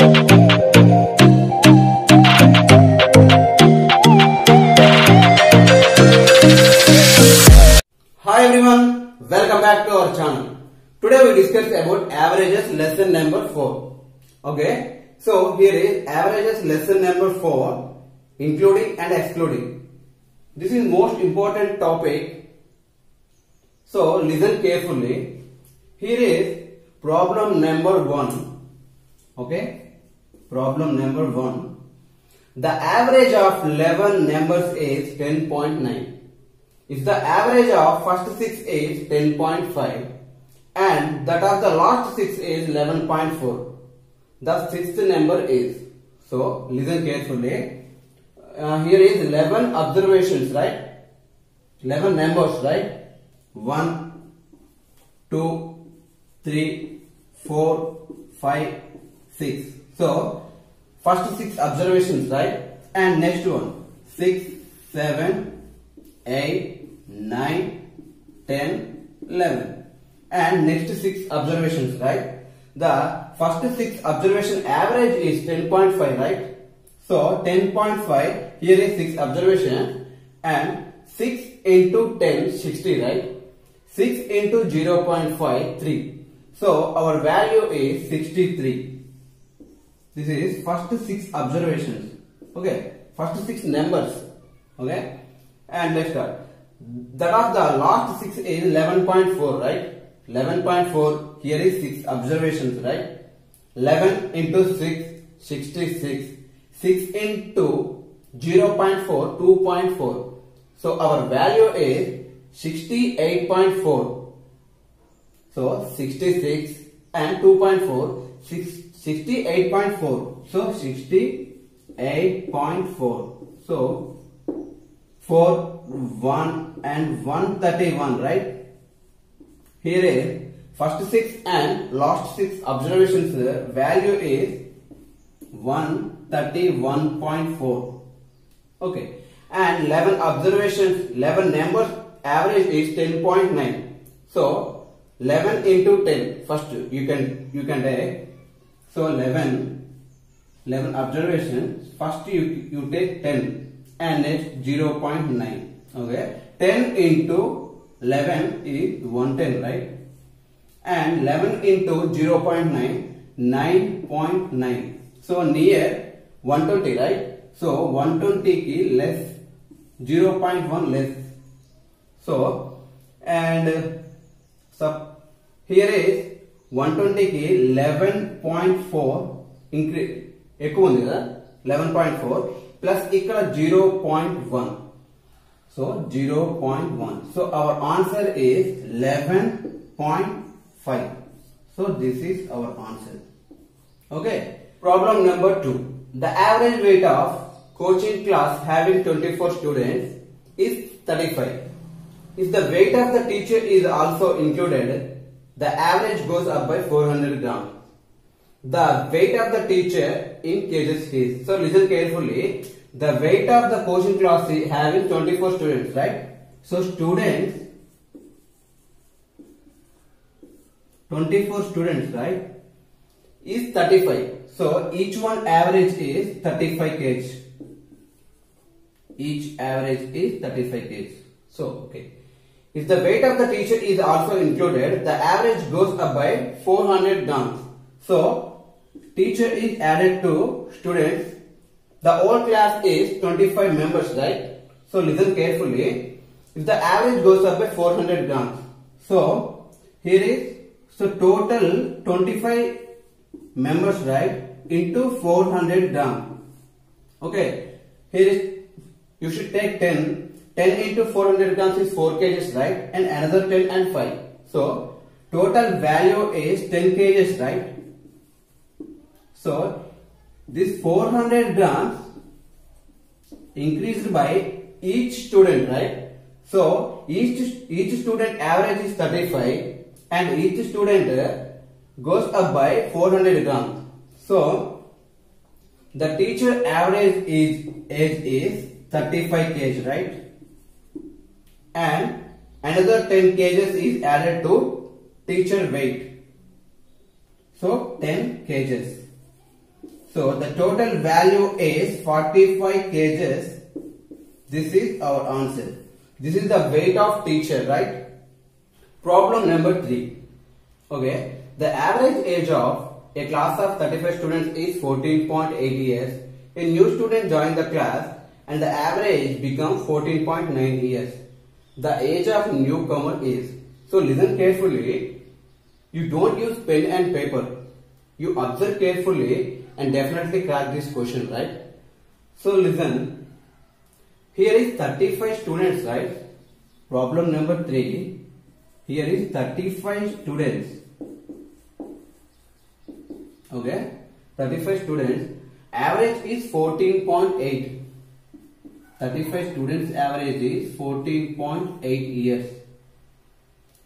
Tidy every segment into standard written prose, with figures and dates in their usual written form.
Hi everyone, welcome back to our channel. Today we discuss about averages lesson number 4. Okay, so here is averages lesson number 4, including and excluding. This is most important topic. So listen carefully. Here is problem number 1. Okay, problem number 1. The average of 11 numbers is 10.9. If the average of first 6 is 10.5 and that of the last 6 is 11.4, the sixth number is. So listen carefully. Here is 11 observations, right? 11 numbers, right? 1, 2, 3, 4, 5, 6. So first 6 observations, right? And next one 6, 7, 8, 9, 10, 11. And next 6 observations, right? The first 6 observation average is 10.5, right? So 10.5, here is 6 observation and 6 into 10, 60, right? 6 into 0.5, 3. So our value is 63. This is first 6 observations. Okay, first 6 numbers. Okay, and let's start. That of the last 6 is 11.4, right? 11.4, here is 6 observations, right? 11 into 6, 66. 6 into 0.4, 2.4. So our value is 68.4. So 66 and 2.4, 68.4. So 68.4. So 4, 1 and 131, right? Here is first 6 and last 6 observations, value is 131.4. Okay, and 11 observations, 11 numbers, average is 10.9. So 11 into 10, first you can take. So 11 observations, first you take 10 and next 0.9. Okay, 10 into 11 is 110, right? And 11 into 0.9, 9.9. So near 120, right? So 120 ki less, 0.1 less. So and here is 120 ki 11.4 increase. ఎక్కువ ఉంది కదా 11.4 plus ఇక్కడ 0.1. So 0.1. So our answer is 11.5. So this is our answer. Okay. Problem number 2. The average weight of coaching class having 24 students is 35. If the weight of the teacher is also included, the average goes up by 400 grams. The weight of the teacher in kgs is. So listen carefully. The weight of the coaching class is having 24 students, right? So students, 24 students, right, is 35. So each one average is 35 kg. Each average is 35 kg. So okay. If the weight of the teacher is also included, the average goes up by 400 grams. So teacher is added to students. The whole class is 25 members, right? So listen carefully. If the average goes up by 400 grams, so here is, so total 25 members, right, into 400 grams. Okay, here is, you should take 10. 10 into 400 grams is 4 kgs, right? And another 10 and 5. So total value is 10 kgs, right? So this 400 grams increased by each student, right? So each student average is 35 and each student goes up by 400 grams. So the teacher average age is 35 kg, right? And another 10 kg is added to teacher weight. So 10 kg. So the total value is 45 kgs. This is our answer. This is the weight of teacher, right? Problem number 3. Okay. The average age of a class of 35 students is 14.8 years. A new student joined the class and the average becomes 14.9 years. The age of newcomer is. So listen carefully. You don't use pen and paper. You observe carefully and definitely crack this question, right? So listen. Here is 35 students, right? Problem number 3. Here is 35 students. Okay, 35 students. Average is 14.8. 35 students average is 14.8 years.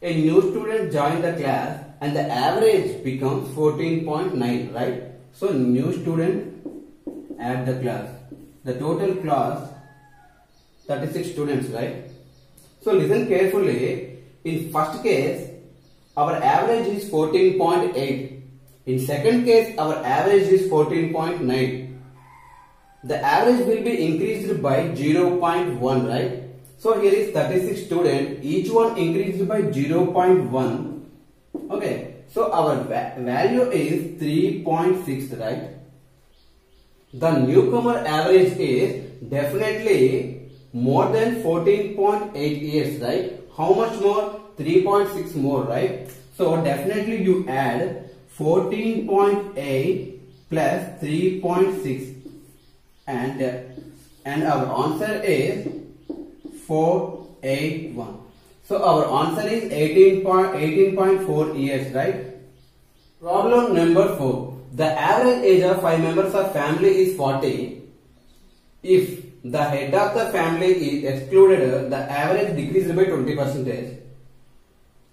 A new student joined the class and the average becomes 14.9, right? So new student add the class. The total class 36 students, right? So listen carefully. In first case, our average is 14.8. In second case, our average is 14.9. The average will be increased by 0.1, right? So here is 36 students. Each one increased by 0.1. Okay. So our value is 3.6, right? The newcomer average is definitely more than 14.8 years, right? How much more? 3.6 more, right? So definitely you add 14.8 plus 3.6 and our answer is 481. So our answer is 18.4 years, right? Problem number 4. The average age of 5 members of family is 40. If the head of the family is excluded, the average decreased by 20%.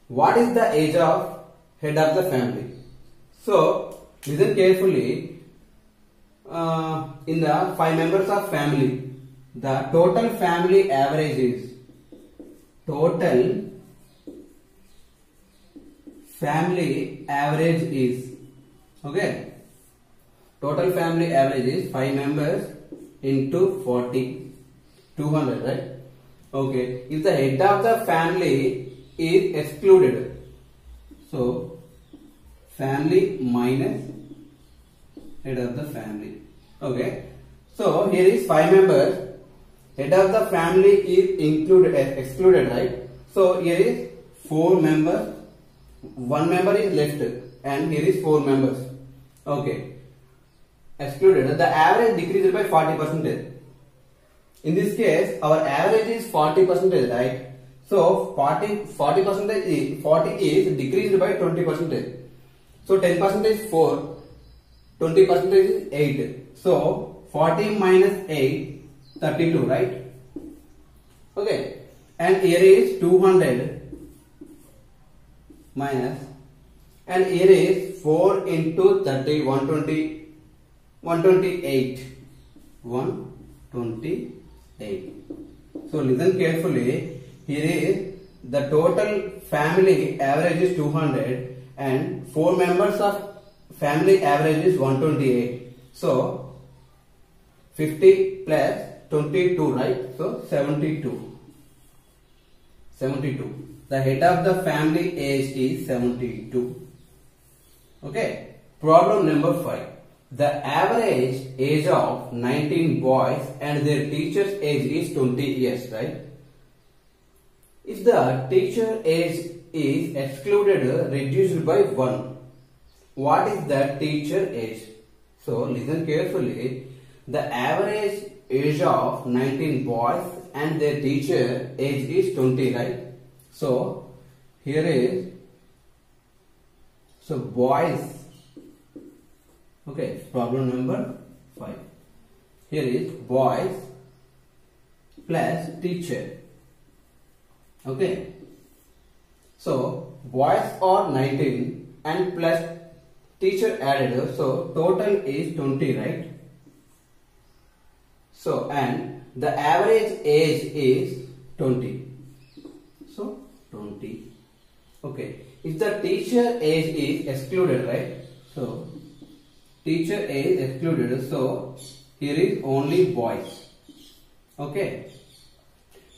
What is the age of head of the family? So listen carefully. In the 5 members of family, the total family average is okay. Total family average is 5 members into 40, 200, right? Okay. If the head of the family is excluded, so family minus head of the family. Okay. So here is 5 members. Head of the family is excluded, right? So here is 4 members. 1 member is left, and here is 4 members. Okay. Excluded. The average decreased by 40%. In this case, our average is 40%, right? So 40% is decreased by 20%. So 10% is 4. 20% is 8. So 40 minus 8, 32, right? Okay. And here is 200 minus, and here is 4 into 30, 120, 128. 128. So listen carefully. Here is the total family average is 200 and 4 members of family average is 128. So 50 plus 22, right? So 72. 72. The head of the family age is 72. Okay. Problem number 5. The average age of 19 boys and their teacher's age is 20 years, right? If the teacher age is excluded, reduced by 1, what is the teacher age? So listen carefully. The average age of 19 boys and their teacher age is 20, right? So here is, so boys. Okay, problem number 5. Here is boys plus teacher. Okay. So boys are 19 and plus teacher added. So total is 20, right? So and the average age is 20. So 20. Okay. If the teacher age is excluded, right? So teacher is excluded, so here is only boys. Okay.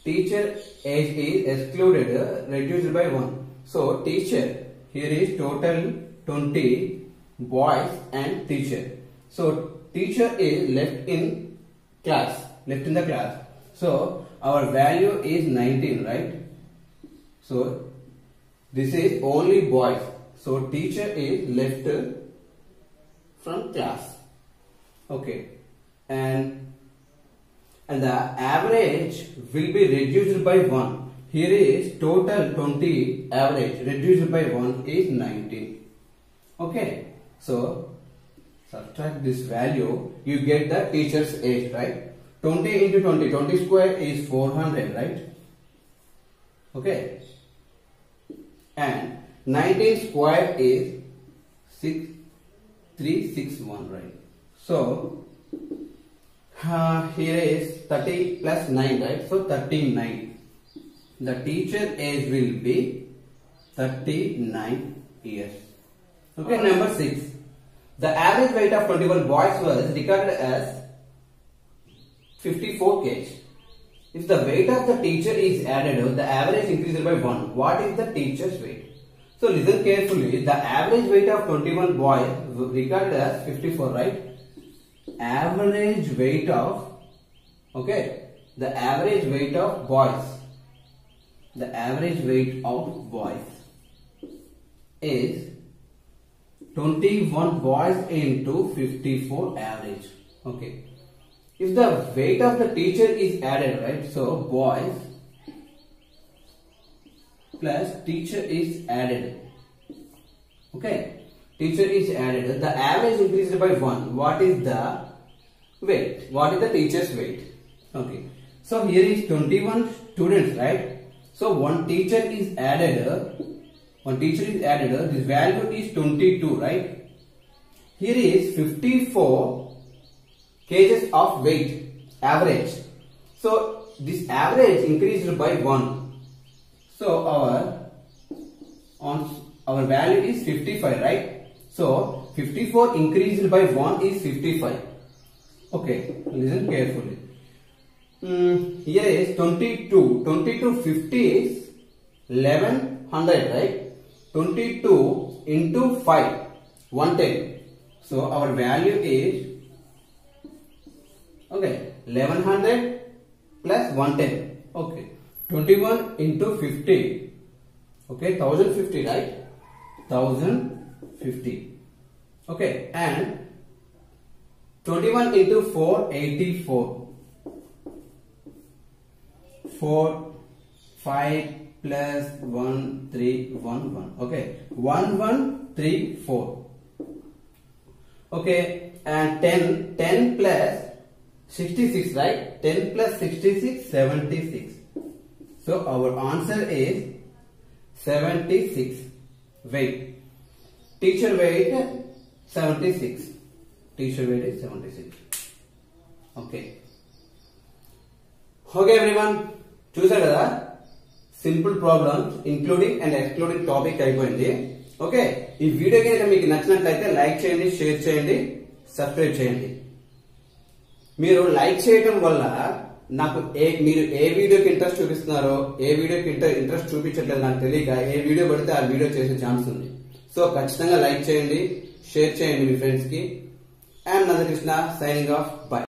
Teacher age is excluded, reduced by 1. So teacher, here is total 20 boys and teacher. So teacher is left in the class. So our value is 19, right? So this is only boys. So teacher is left from class. Okay. And the average will be reduced by 1. Here is total 20 average reduced by 1 is 19. Okay. So subtract this value, you get the teacher's age, right? 20 into 20, 20 square is 400, right? Okay. And 19 square is 6361, right? So here is 30 plus 9, right? So 39. The teacher age will be 39 years. Okay, number 6. The average weight of 21 boys was recorded as 54 kg. If the weight of the teacher is added, the average increases by 1. What is the teacher's weight? So listen carefully. The average weight of 21 boys recorded as 54, right? Average weight of, okay, the average weight of boys. The average weight of boys is 21 boys into 54 average. Okay. If the weight of the teacher is added, right? So boys plus teacher is added. Okay. Teacher is added. The average increased by 1. What is the weight? What is the teacher's weight? Okay. So here is 21 students, right? So one teacher is added. This value is 22, right? Here is 54 kgs of weight average. So this average increased by 1. So our value is 55, right? So 54 increased by 1 is 55. Okay, listen carefully. Here is 22. 22 50 is 1100, right? 22 into 5, 110. So our value is, okay, 1100 plus 110. Okay, 21 into 50. Okay, 1050, right? 1050. Okay, and 21 into 4, 84. 4, 5 plus 1, 3, 1, 1. Okay, 1, 1, 3, 4. Okay, and 10 plus 66, right? 10 plus 66, 76. So our answer is 76. Weight. Teacher weight 76. Teacher weight is 76. Okay. Okay everyone. చూసారు కదా, simple problems including and excluding topic అయిపోయింది. Okay, ఈ video కనుక మీకు నచ్చినట్లయితే like చేయండి, share చేయండి, subscribe చేయండి. మీరు లైక్ చేయడం వల్ల నాకు మీరు ఏ వీడియోకి ఇంట్రెస్ట్ చూపిస్తున్నారో, ఏ వీడియోకి ఇంట్రెస్ట్ చూపించట్లేదు నాకు తెలియక ఏ వీడియో పడితే ఆ వీడియో చేసే ఛాన్స్ ఉంది. సో ఖచ్చితంగా లైక్ చేయండి, షేర్ చేయండి మీ ఫ్రెండ్స్ కి. I'm Nandakrishna, signing off. By.